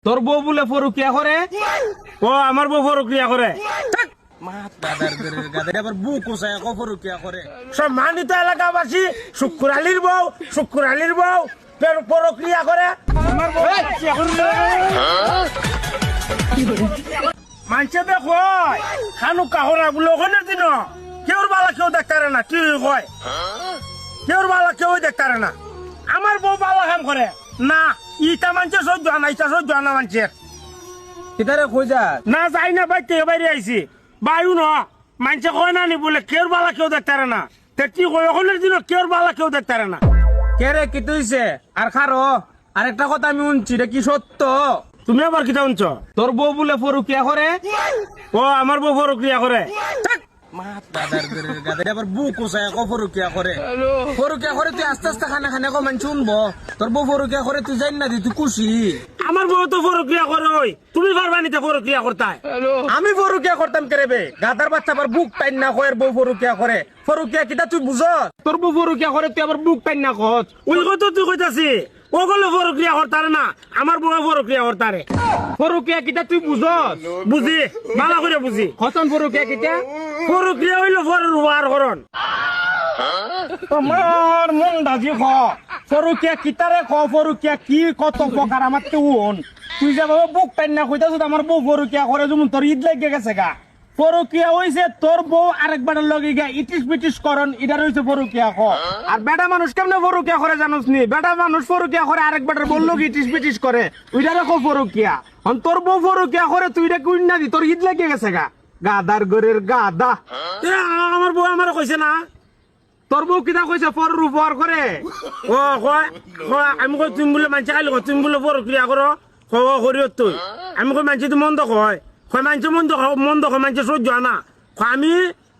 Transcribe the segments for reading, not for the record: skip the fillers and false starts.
তোর বউ বলে ফরুকিয়া করে? ও আমার বউ ফরুকিয়া করে? সম্মানিত এলাকাবাসী, শুক্কুর আলীর বউ প্রক্রিয়া করে। মানুষে দেখো খানু কাহরা বলে ওখানে দিন কেউর বালা কেউ দেখতে না, কি হয় কেউর বালা কেউ দেখতে না। আমার বউ বালা কাম করে না, ইটা মানছে সহ্য না, ইটা সহ্য না মানছে কিতারে খোঁজা না যাই না বাইতে বাইরে আইছি বায়ু ন মানছে কয় না নি বলে কেউর বালা কেউ দেখতে না, কি কয় ওখানের দিন কেউর বালা কেউ দেখতে না। কে রে কি তুইছে আর খারো আরেকটা কথা আমি শুনছি রে, কি সত্য? তুমি আবার কিটা শুনছ? তোর বউ বলে ফরুকিয়া করে? ও আমার বউ ফরুকিয়া করে? ফরুকিয়া করে তুই আস্তে আস্তে খানা খানে কমান শুনবো, তোর বউ ফরুকিয়া করে তুই জানি না তুই খুশি? আমার বউ তো ফরুকিয়া করে, ওই তুমি পারবা নিতে ফরুকিয়া করতাই? আমি ফরুকিয়া করতাম কেরেবে? গাদার বাচ্চা আবার বুক টাইন না কয়ের বউ ফরুকিয়া করে? ফরুকিয়া কিটা তুই বুঝ? তোর বউ ফরুকিয়া করে তুই আবার বুক টাইন না খোঁজ? ওই কথা তুই কইতাছি ও গলে ফরুকিয়া করতারে না, আমার বউ ফরুকিয়া করতারে। ফরুকিয়া কিটা তুই বুঝ? বুঝি ভালো করে বুঝি। খতন ফরুকিয়া কিটা? ফরুকিয়া হইলো ফরের উপহার করন। আমার মন দাজি খ ফরুকিয়া কিতারে খ, ফরুকিয়া কি কত প্রকার আমার তুন তুই যে বাবা বুক টাইন না কইতাছ আমার বউ ফরুকিয়া করে, যেমন তোর ঈদ লেগে গেছে গা। ফরুকিয়া হইছে তোর বউ আরেকবার লগে গিয়া ইটিস পিটিস করন, এটা হইছে ফরুকিয়া খ। আর বেটা মানুষ কেমনে ফরুকিয়া করে জানোস নি? বেটা মানুষ ফরুকিয়া করে আরেকবার বললো ইটিস পিটিস করে, ওইটা রেখো ফরুকিয়া। তোর বউ ফরুকিয়া করে তুই রে কুইন না দি, তোর ঈদ লেগে গেছে গা গাদার গরের গাদা। আমার বউ আমার কইছে না, তোর বউ কিনা কইছে ফরের উপহার করে? ও কয় আমি কই তুমি বলে মানছে খালি তুমি বলে ফরুকিয়া করো করিও তুই। আমি কই মানছি তুই মন্দ কয় মানছে মন্দ কয় মানছে সহ্য না, আমি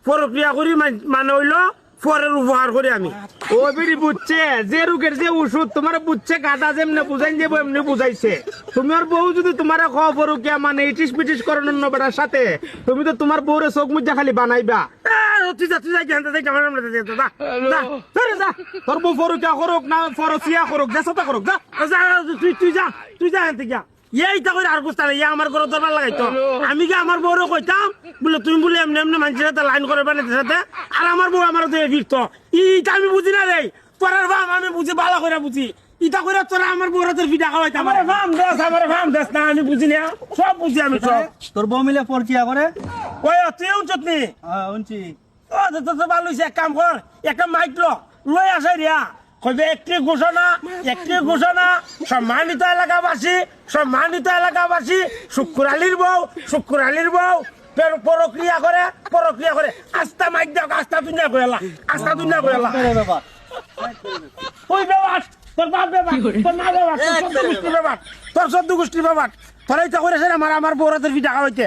প্রক্রিয়া করি মানে হইলো ফরের উপহার করি আমি। ও বেরি বুঝছে যে রোগের যে ওষুধ তোমার বুঝছে, গাদা যেমনি বুঝাই দেবো এমনি বুঝাইছে। তোমার বউ যদি তোমার ফরুকিয়া মানে ইটিস পিটিস করেন অন্য বেটার সাথে, তুমি তো তোমার বউরে চোখ মুজা খালি বানাইবা। তোর বউ ফরুকিয়া করুক না ফরসিয়া করুক, যা সাথে করুক, তুই যা এনতে গিয়া এইটা করে আর গুস্তা ইয়া আমার ঘর দরবার লাগাইতো। আমি কি আমার বউরে কইতাম বলে তুমি বলে এমনি এমনি মানুষের সাথে লাইন করে বানাইতে সাথে, আর আমার বউ আমার ফিরত। ইটা আমি বুঝি না রে, তোরার ভাম আমি বুঝি ভালো করে বুঝি। ইটা করে তোরা আমার বউরা তোর পিঠা খাওয়াইতাম। আমার ভাম দেশ না, আমি বুঝি না, সব বুঝি আমি সব। তোর বউ মিলে ফরকিয়া করে? ওই তুই উঞ্চতনি উনছি ও তো ভালো হইছে, এক কাম কর একটা মাইক লই আসে রিয়া কইবে একটি ঘোষণা সম্মানিত এলাকাবাসী শুক্কুর আলীর বউ প্রক্রিয়া করে আস্তা মাইক দাও, আস্তা তুই না কইলা ওই ব্যবহার তোর বাপ ব্যবহার তোর মা ব্যবহার তোর সদ্য গোষ্ঠীর ব্যবহার তোরা ইচ্ছা করেছে আমার বউরাতের পিঠা খাওয়াইতে।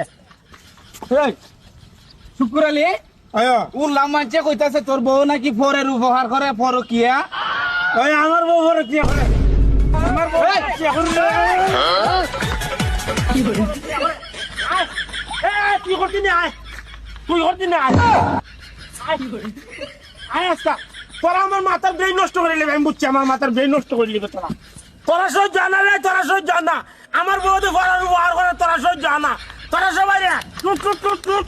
শুক্র আলী উল্লাম মানছে কইতাছে তোর বউ নাকি ফরের উপহার করে ফরকিয়া? ওই আমার বউ ফরকিয়া করে, আমার বউ ফরকিয়া করে। তুই করতি না আয় আস্তা তোরা আমার মাথার ব্রেন নষ্ট করে নিবি, আমি বুঝছি আমার মাথার ব্রেন নষ্ট করে নিবি। তোরা সহ্য আনা রে, তোরা সহ্য আনা আমার বউ তো ফরার উপহার করে, তোরা সহ্য আনা তোরা সবাই রে টুক